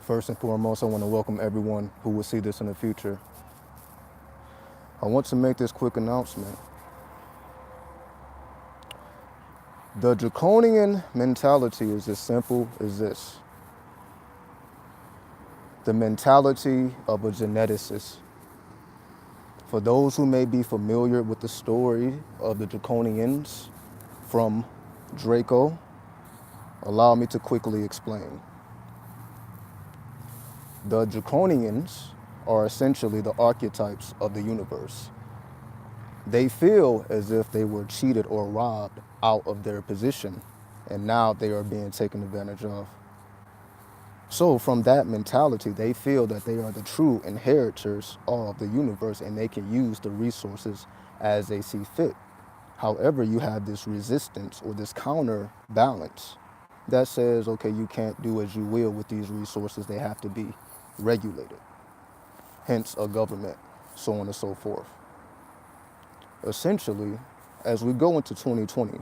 First and foremost, I want to welcome everyone who will see this in the future. I want to make this quick announcement. The Draconian mentality is as simple as this. The mentality of a geneticist. For those who may be familiar with the story of the Draconians from Draco, allow me to quickly explain. The Draconians are essentially the archetypes of the universe. They feel as if they were cheated or robbed out of their position, and now they are being taken advantage of. So from that mentality, they feel that they are the true inheritors of the universe and they can use the resources as they see fit. However, you have this resistance or this counterbalance that says, okay, you can't do as you will with these resources. They have to be regulated, hence a government, so on and so forth. Essentially, as we go into 2020,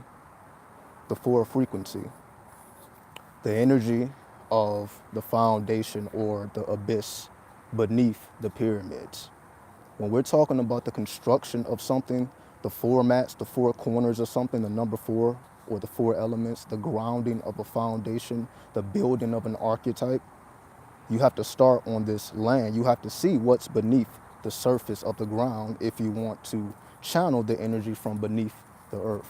the fourth frequency, the energy of the foundation or the abyss beneath the pyramids. When we're talking about the construction of something, the formats, the four corners of something, the number four or the four elements, the grounding of a foundation, the building of an archetype, you have to start on this land. You have to see what's beneath the surface of the ground if you want to channel the energy from beneath the earth.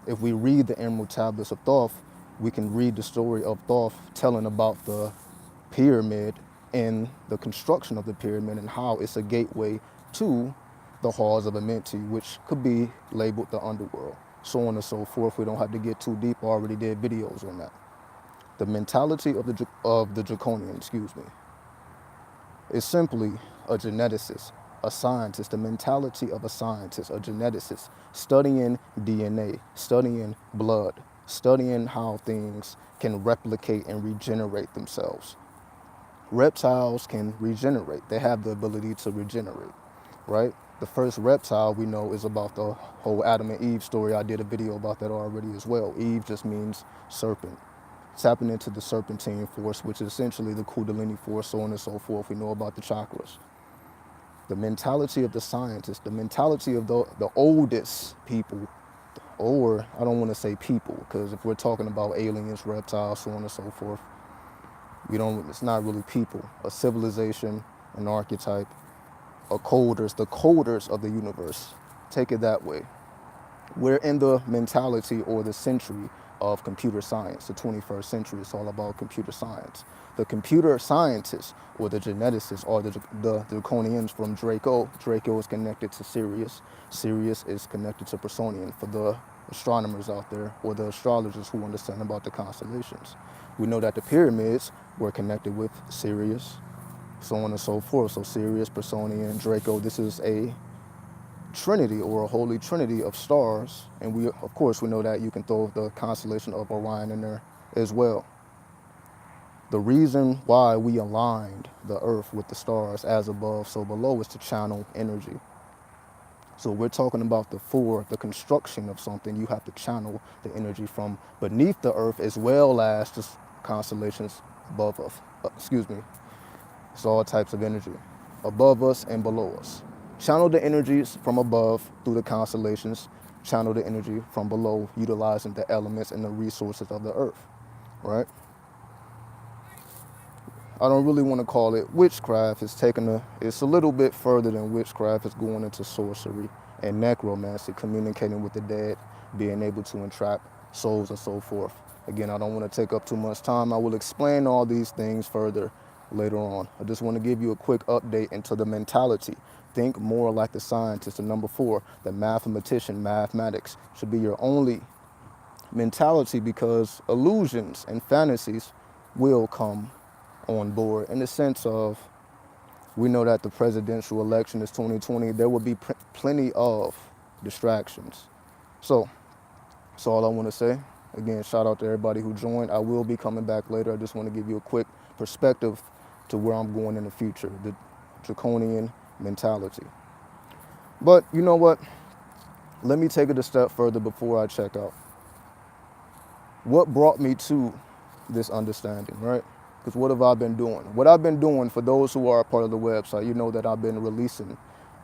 If we read the Emerald Tablets of Thoth, we can read the story of Thoth telling about the pyramid and the construction of the pyramid and how it's a gateway to the halls of Amenti, which could be labeled the underworld, so on and so forth. We don't have to get too deep. I already did videos on that. The mentality of the Draconian, is simply a geneticist, a scientist, the mentality of a scientist, a geneticist, studying DNA, studying blood, studying how things can replicate and regenerate themselves. Reptiles can regenerate. They have the ability to regenerate, right? The first reptile we know is about the whole Adam and Eve story. I did a video about that already as well. Eve just means serpent. Tapping into the serpentine force, which is essentially the Kundalini force, so on and so forth. We know about the chakras. The mentality of the scientist, the mentality of the oldest people, or I don't want to say people, because if we're talking about aliens, reptiles, so on and so forth, it's not really people. A civilization, an archetype, the coders of the universe. Take it that way. We're in the mentality or the century of computer science. The 21st century is all about computer science. The computer scientists or the geneticists are the Draconians from Draco. Draco is connected to Sirius. Sirius is connected to Personian for the astronomers out there or the astrologers who understand about the constellations. We know that the pyramids were connected with Sirius, so on and so forth. So Sirius, Personian, Draco, this is a trinity or a holy trinity of stars, and we know that you can throw the constellation of Orion in there as well. The reason why we aligned the earth with the stars as above so below is to channel energy. So we're talking about the construction of something, you have to channel the energy from beneath the earth as well as the constellations above us. It's all types of energy above us and below us. Channel the energies from above through the constellations, channel the energy from below, utilizing the elements and the resources of the earth, right? I don't really want to call it witchcraft. It's a little bit further than witchcraft. It's going into sorcery and necromancy, communicating with the dead, being able to entrap souls and so forth. Again, I don't want to take up too much time. I will explain all these things further later on. I just want to give you a quick update into the mentality. Think more like the scientist. And number 4, the mathematician, mathematics should be your only mentality, because illusions and fantasies will come on board in the sense of, we know that the presidential election is 2020. There will be plenty of distractions. So that's all I want to say. Again, shout out to everybody who joined. I will be coming back later. I just want to give you a quick perspective to where I'm going in the future, the Draconian mentality. But you know what? Let me take it a step further before I check out. What brought me to this understanding, right? Because what have I been doing? What I've been doing, for those who are a part of the website, you know that I've been releasing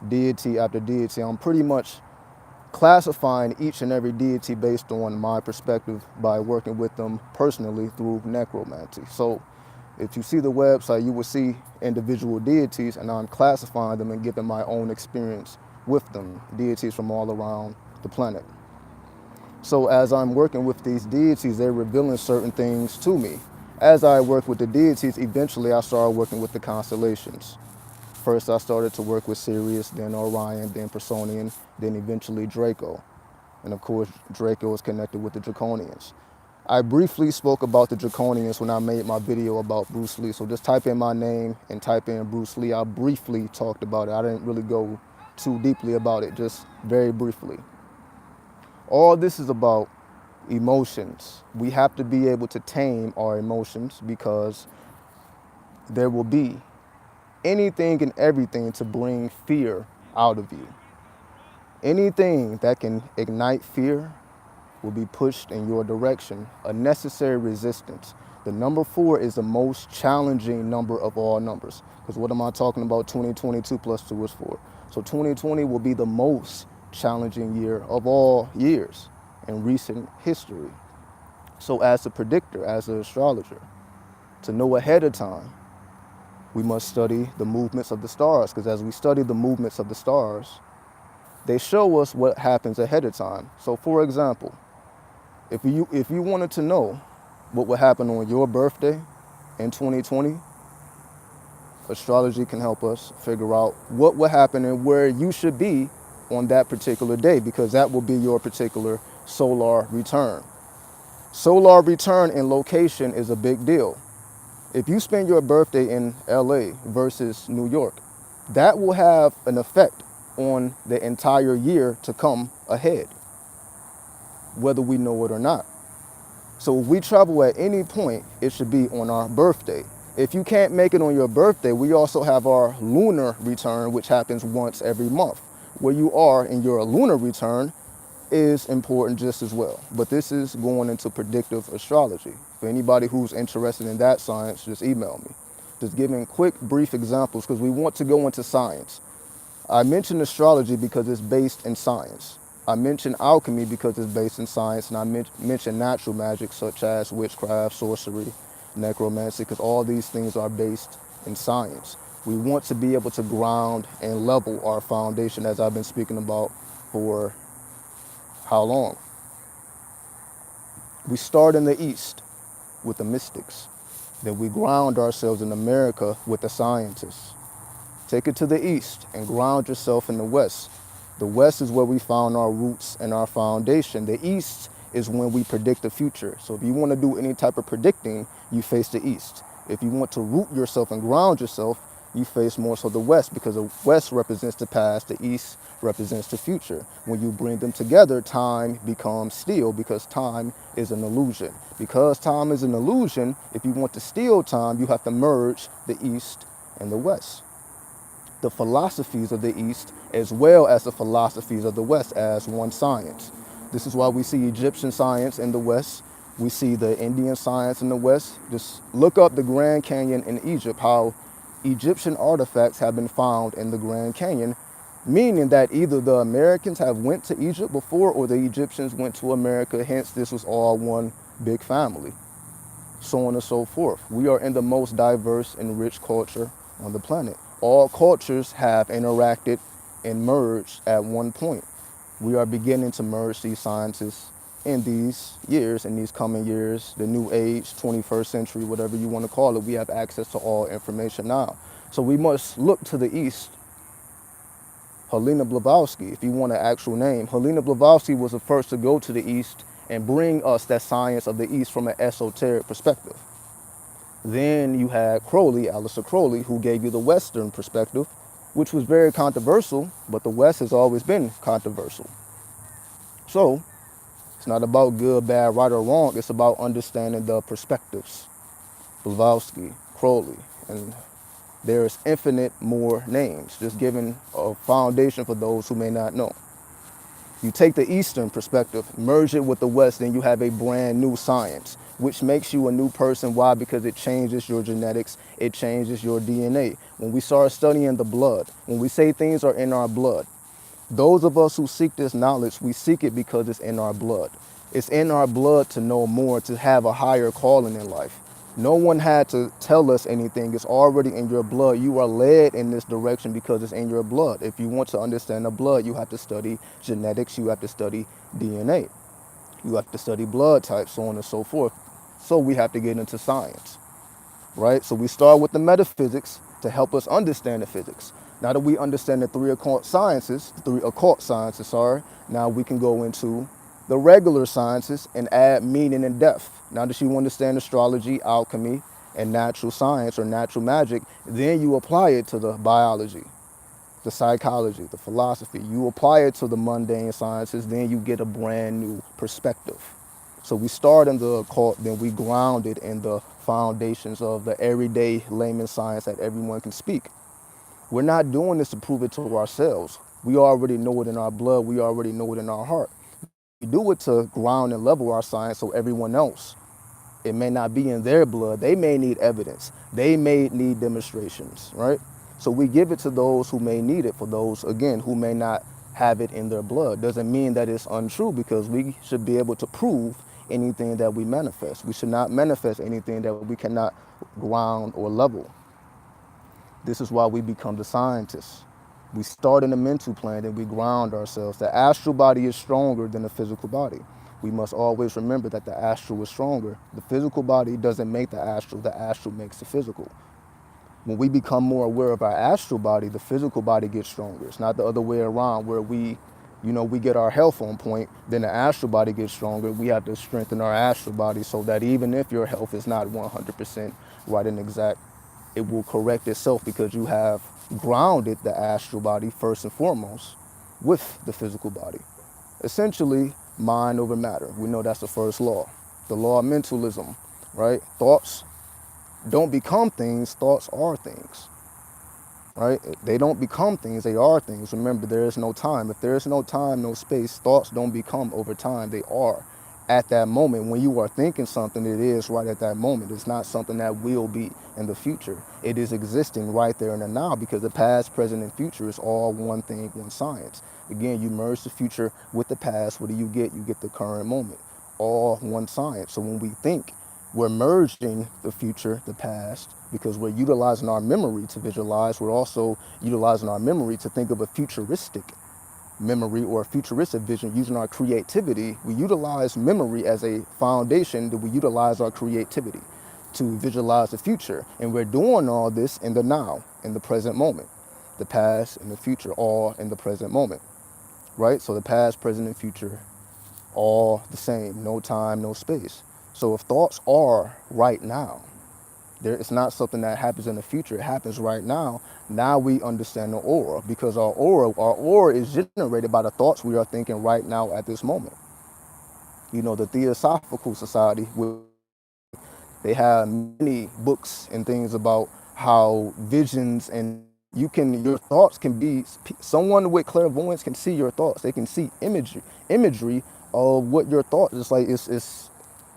deity after deity. I'm pretty much classifying each and every deity based on my perspective by working with them personally through necromancy. So if you see the website, you will see individual deities, and I'm classifying them and giving my own experience with them, deities from all around the planet. So as I'm working with these deities, they're revealing certain things to me. As I work with the deities, eventually I started working with the constellations. First I started to work with Sirius, then Orion, then Personian, then eventually Draco. And of course, Draco is connected with the Draconians. I briefly spoke about the Draconians when I made my video about Bruce Lee. So just type in my name and type in Bruce Lee. I briefly talked about it. I didn't really go too deeply about it, just very briefly. All this is about emotions. We have to be able to tame our emotions, because there will be anything and everything to bring fear out of you. Anything that can ignite fear will be pushed in your direction, a necessary resistance. The number 4 is the most challenging number of all numbers. Because what am I talking about? 2022 plus 2 is 4. So 2020 will be the most challenging year of all years in recent history. So as a predictor, as an astrologer, to know ahead of time, we must study the movements of the stars, because as we study the movements of the stars, they show us what happens ahead of time. So for example, if you wanted to know what would happen on your birthday in 2020, astrology can help us figure out what will happen and where you should be on that particular day, because that will be your particular solar return. Solar return and location is a big deal. If you spend your birthday in LA versus New York, that will have an effect on the entire year to come ahead, whether we know it or not. So if we travel at any point, it should be on our birthday. If you can't make it on your birthday, we also have our lunar return, which happens once every month. Where you are in your lunar return is important just as well. But this is going into predictive astrology. For anybody who's interested in that science, just email me. Just giving quick, brief examples, because we want to go into science. I mentioned astrology because it's based in science. I mentioned alchemy because it's based in science, and I mentioned natural magic such as witchcraft, sorcery, necromancy, because all these things are based in science. We want to be able to ground and level our foundation, as I've been speaking about for how long? We start in the East with the mystics. Then we ground ourselves in America with the scientists. Take it to the East and ground yourself in the West. The West is where we found our roots and our foundation. The East is when we predict the future. So if you want to do any type of predicting, you face the East. If you want to root yourself and ground yourself, you face more so the West, because the West represents the past, the East represents the future. When you bring them together, time becomes steel, because time is an illusion. Because time is an illusion, if you want to steal time, you have to merge the East and the West. The philosophies of the East as well as the philosophies of the West as one science. This is why we see Egyptian science in the West. We see the Indian science in the West. Just look up the Grand Canyon in Egypt, how Egyptian artifacts have been found in the Grand Canyon, meaning that either the Americans have went to Egypt before or the Egyptians went to America, hence this was all one big family, so on and so forth. We are in the most diverse and rich culture on the planet. All cultures have interacted and merged at one point. We are beginning to merge these sciences in these years, in these coming years, the new age, 21st century, whatever you want to call it. We have access to all information now. So we must look to the East. Helena Blavatsky, if you want an actual name, Helena Blavatsky was the first to go to the East and bring us that science of the East from an esoteric perspective. Then you had Crowley, Aleister Crowley, who gave you the Western perspective, which was very controversial, but the West has always been controversial. So it's not about good, bad, right, or wrong. It's about understanding the perspectives. Blavatsky, Crowley, and there's infinite more names, just giving a foundation for those who may not know. You take the Eastern perspective, merge it with the West, then you have a brand new science. which makes you a new person. Why? Because it changes your genetics, it changes your DNA. When we start studying the blood, when we say things are in our blood, those of us who seek this knowledge, we seek it because it's in our blood. It's in our blood to know more, to have a higher calling in life. No one had to tell us anything. It's already in your blood. You are led in this direction because it's in your blood. If you want to understand the blood, you have to study genetics, you have to study DNA, you have to study blood types, so on and so forth. So we have to get into science, right? So we start with the metaphysics to help us understand the physics. Now that we understand the three occult sciences, now we can go into the regular sciences and add meaning and depth. Now that you understand astrology, alchemy, and natural science or natural magic, then you apply it to the biology, the psychology, the philosophy. You apply it to the mundane sciences, then you get a brand new perspective. So we start in the occult, then we ground it in the foundations of the everyday layman science that everyone can speak. We're not doing this to prove it to ourselves. We already know it in our blood. We already know it in our heart. We do it to ground and level our science so everyone else, it may not be in their blood. They may need evidence. They may need demonstrations, right? So we give it to those who may need it. For those, again, who may not have it in their blood. Doesn't mean that it's untrue, because we should be able to prove anything that we manifest. We should not manifest anything that we cannot ground or level. This is why we become the scientists. We start in the mental plane and we ground ourselves. The astral body is stronger than the physical body. We must always remember that the astral is stronger. The physical body doesn't make the astral makes the physical. When we become more aware of our astral body, the physical body gets stronger. It's not the other way around where we get our health on point, then the astral body gets stronger. We have to strengthen our astral body so that even if your health is not 100% right and exact, it will correct itself because you have grounded the astral body first and foremost with the physical body. Essentially, mind over matter. We know that's the first law. The law of mentalism, right? Thoughts don't become things, thoughts are things, right? They don't become things, they are things. Remember, there is no time. If there is no time, no space, thoughts don't become over time, they are. At that moment, when you are thinking something, it is right at that moment. It's not something that will be in the future. It is existing right there in the now, because the past, present, and future is all one thing, one science. Again, you merge the future with the past. What do you get? You get the current moment. All one science. So when we think, we're merging the future, the past, because we're utilizing our memory to visualize. We're also utilizing our memory to think of a futuristic memory or a futuristic vision. Using our creativity, we utilize memory as a foundation, that we utilize our creativity to visualize the future. And we're doing all this in the now, in the present moment. The past and the future, all in the present moment, right? So the past, present, and future, all the same, no time, no space. So if thoughts are right now, it's not something that happens in the future, it happens right now. Now we understand the aura, because our aura is generated by the thoughts we are thinking right now at this moment. The Theosophical Society, they have many books and things about how visions and your thoughts can be, someone with clairvoyance can see your thoughts. They can see imagery of what your thoughts is like. It's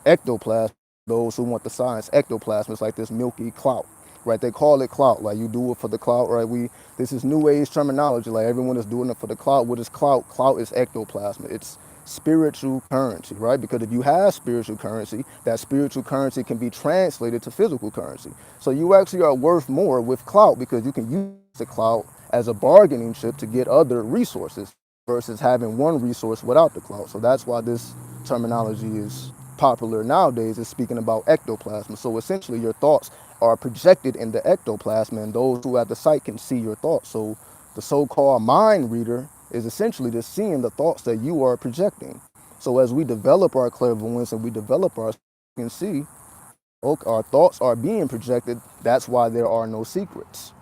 ectoplasm. Those who want the science, ectoplasm is like this milky clout, right? They call it clout, like you do it for the clout, right? This is new age terminology, like everyone is doing it for the clout. What is clout? Clout is ectoplasm. It's spiritual currency, right? Because if you have spiritual currency, that spiritual currency can be translated to physical currency. So you actually are worth more with clout, because you can use the clout as a bargaining chip to get other resources versus having one resource without the clout. So that's why this terminology is popular nowadays, is speaking about ectoplasm. So essentially your thoughts are projected in the ectoplasm, and those who have the sight can see your thoughts. So the so-called mind reader is essentially just seeing the thoughts that you are projecting. So as we develop our clairvoyance and we develop our, you can see, okay, our thoughts are being projected. That's why there are no secrets.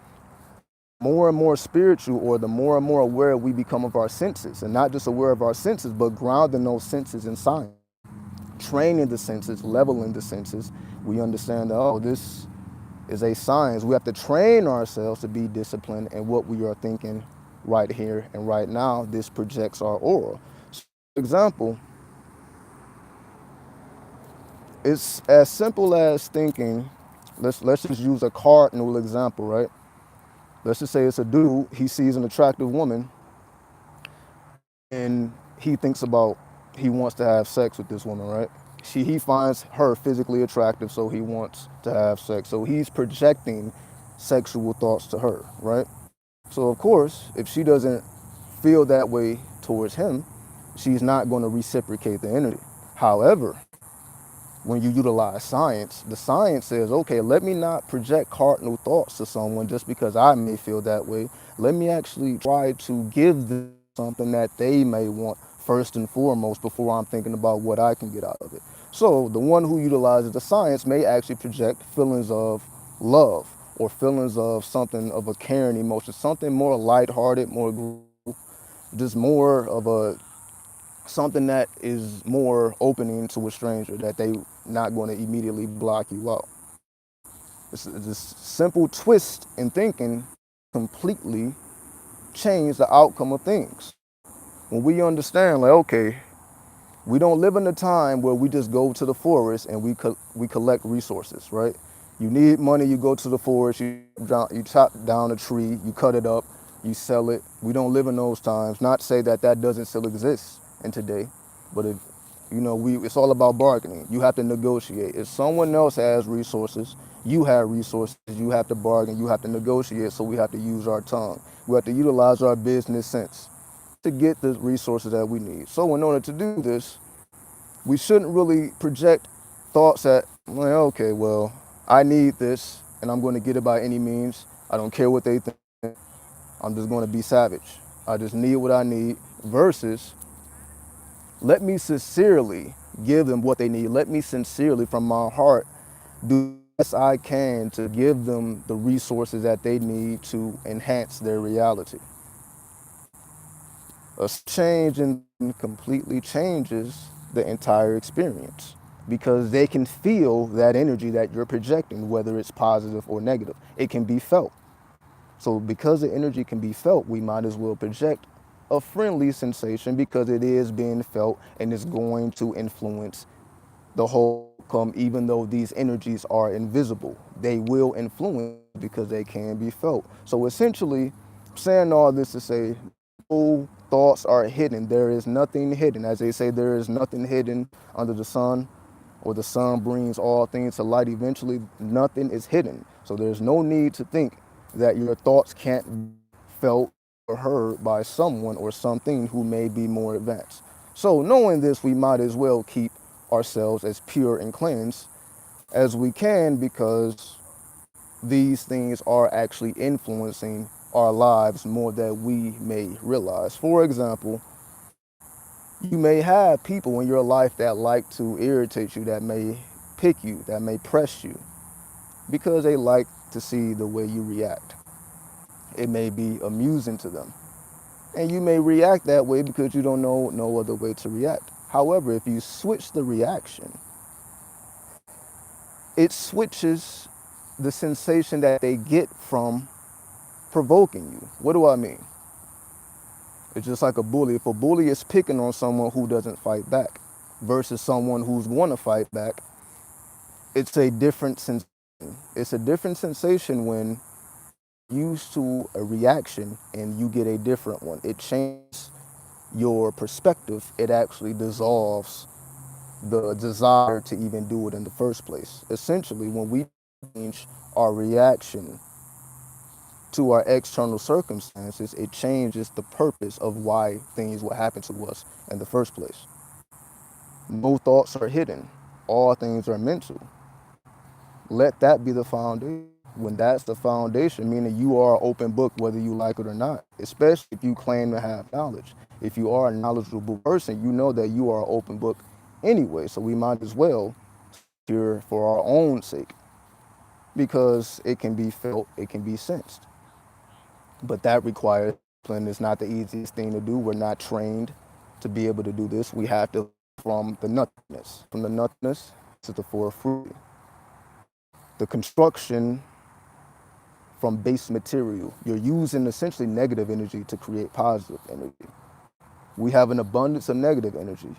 More and more spiritual, or the more and more aware we become of our senses, and not just aware of our senses, but grounding those senses in science, training the senses, leveling the senses, we understand that, oh, this is a science. We have to train ourselves to be disciplined in what we are thinking right here and right now. This projects our aura. So, for example, It's as simple as thinking, let's just use a cardinal example, right? Let's just say it's a dude, he sees an attractive woman and he thinks about, he wants to have sex with this woman, right? He finds her physically attractive, so he wants to have sex. So he's projecting sexual thoughts to her, right? So of course, if she doesn't feel that way towards him, she's not going to reciprocate the energy. However, when you utilize science, the science says, okay, let me not project cardinal thoughts to someone just because I may feel that way. Let me actually try to give them something that they may want first and foremost before I'm thinking about what I can get out of it. So the one who utilizes the science may actually project feelings of love or feelings of something of a caring emotion, something more lighthearted, more just more of a something that is more opening to a stranger that they not going to immediately block you out. It's this simple twist in thinking completely change the outcome of things. When we understand, like, okay, we don't live in a time where we just go to the forest and we collect resources, right? You need money, you go to the forest, you chop down a tree, you cut it up, you sell it. We don't live in those times. Not to say that that doesn't still exist in today, but if it's all about bargaining. You have to negotiate. If someone else has resources, you have resources, you have to bargain, you have to negotiate, so we have to use our tongue. We have to utilize our business sense to get the resources that we need. So in order to do this, we shouldn't really project thoughts that, like, okay, well, I need this and I'm going to get it by any means. I don't care what they think. I'm just going to be savage. I just need what I need versus let me sincerely give them what they need. Let me sincerely from my heart do the best I can to give them the resources that they need to enhance their reality. A change in completely changes the entire experience because they can feel that energy that you're projecting, whether it's positive or negative. It can be felt. So because the energy can be felt, we might as well project a friendly sensation because it is being felt and it's going to influence the whole outcome, even though these energies are invisible. They will influence because they can be felt. So essentially, saying all this to say, no thoughts are hidden. There is nothing hidden. As they say, there is nothing hidden under the sun, or the sun brings all things to light eventually. Nothing is hidden. So there's no need to think that your thoughts can't be felt or heard by someone or something who may be more advanced. So knowing this, we might as well keep ourselves as pure and cleansed as we can because these things are actually influencing our lives more than we may realize. For example, you may have people in your life that like to irritate you, that may pick you, that may press you because they like to see the way you react. It may be amusing to them. And you may react that way because you don't know no other way to react. However, if you switch the reaction, it switches the sensation that they get from provoking you. What do I mean? It's just like a bully. If a bully is picking on someone who doesn't fight back versus someone who's going to fight back, it's a different sensation. It's a different sensation when used to a reaction and you get a different one. It changes your perspective. It actually dissolves the desire to even do it in the first place. Essentially, when we change our reaction to our external circumstances, it changes the purpose of why things will happen to us in the first place. No thoughts are hidden. All things are mental. Let that be the foundation. When that's the foundation, meaning you are an open book whether you like it or not, especially if you claim to have knowledge. If you are a knowledgeable person, you know that you are an open book anyway, so we might as well here for our own sake because it can be felt, it can be sensed. But that requires discipline. It's not the easiest thing to do. We're not trained to be able to do this. We have to from the nothingness. From the nothingness to the forefront. The construction from base material. You're using essentially negative energy to create positive energy. We have an abundance of negative energy.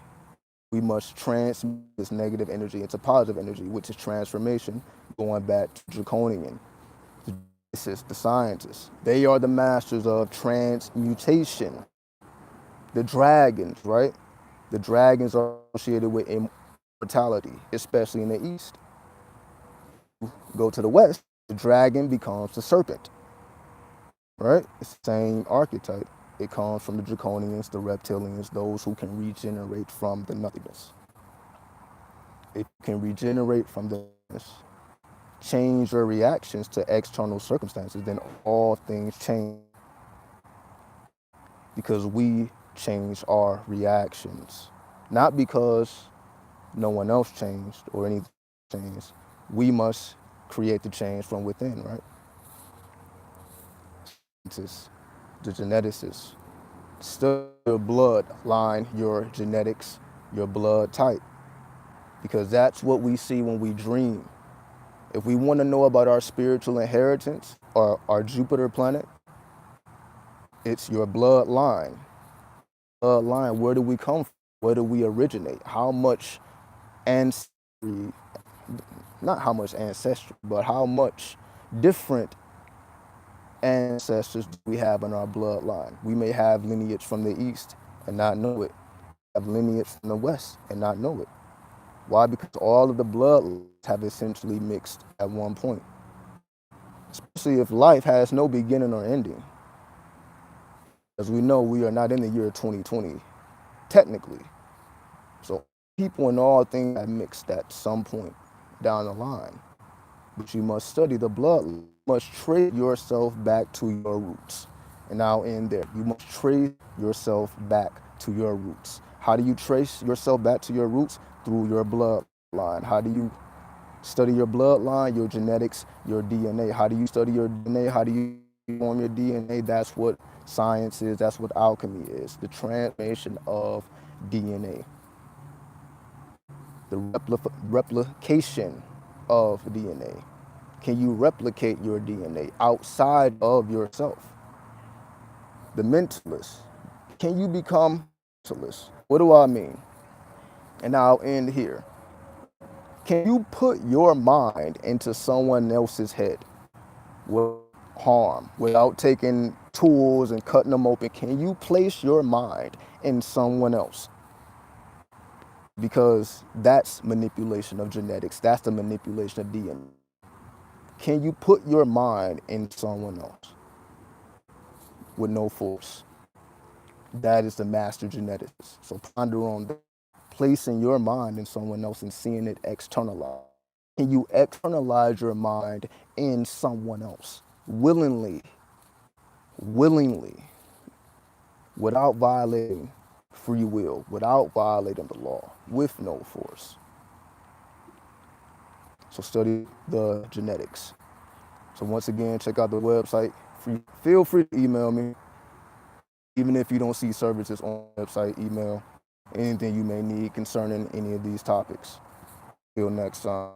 We must transmute this negative energy into positive energy, which is transformation, going back to Draconian. The scientists, they are the masters of transmutation. The dragons, right? The dragons are associated with immortality, especially in the East. Go to the West, the dragon becomes the serpent, right? It's the same archetype. It comes from the Draconians, the reptilians, those who can regenerate from the nothingness. If you can regenerate from the nothingness, change your reactions to external circumstances, then all things change. Because we change our reactions. Not because no one else changed or anything changed. We must create the change from within, right? The geneticists, study your bloodline, your genetics, your blood type, because that's what we see when we dream. If we want to know about our spiritual inheritance or our Jupiter planet, it's your bloodline. Bloodline, where do we come from? Where do we originate? How much ancestry, not how much ancestry, but how much different ancestors do we have in our bloodline? We may have lineage from the East and not know it. Have lineage from the West and not know it. Why? Because all of the bloodlines have essentially mixed at one point. Especially if life has no beginning or ending. As we know, we are not in the year 2020, technically. So people and all things have mixed at some point down the line. But you must study the bloodline. You must trace yourself back to your roots. And I'll end there. You must trace yourself back to your roots. How do you trace yourself back to your roots? Through your bloodline. How do you study your bloodline? Your genetics, your DNA. How do you study your DNA? How do you form your DNA? That's what science is. That's what alchemy is. The transformation of DNA. The replication of DNA. Can you replicate your DNA outside of yourself? The mentalist. Can you become mentalist? What do I mean? And I'll end here. Can you put your mind into someone else's head with harm, without taking tools and cutting them open? Can you place your mind in someone else? Because that's manipulation of genetics. That's the manipulation of DNA. Can you put your mind in someone else with no force? That is the master geneticist. So ponder on that. Placing your mind in someone else and seeing it externalized. Can you externalize your mind in someone else willingly, without violating free will, without violating the law, with no force? So study the genetics. So once again, check out the website. Feel free to email me. Even if you don't see services on the website, email anything you may need concerning any of these topics. Till next time.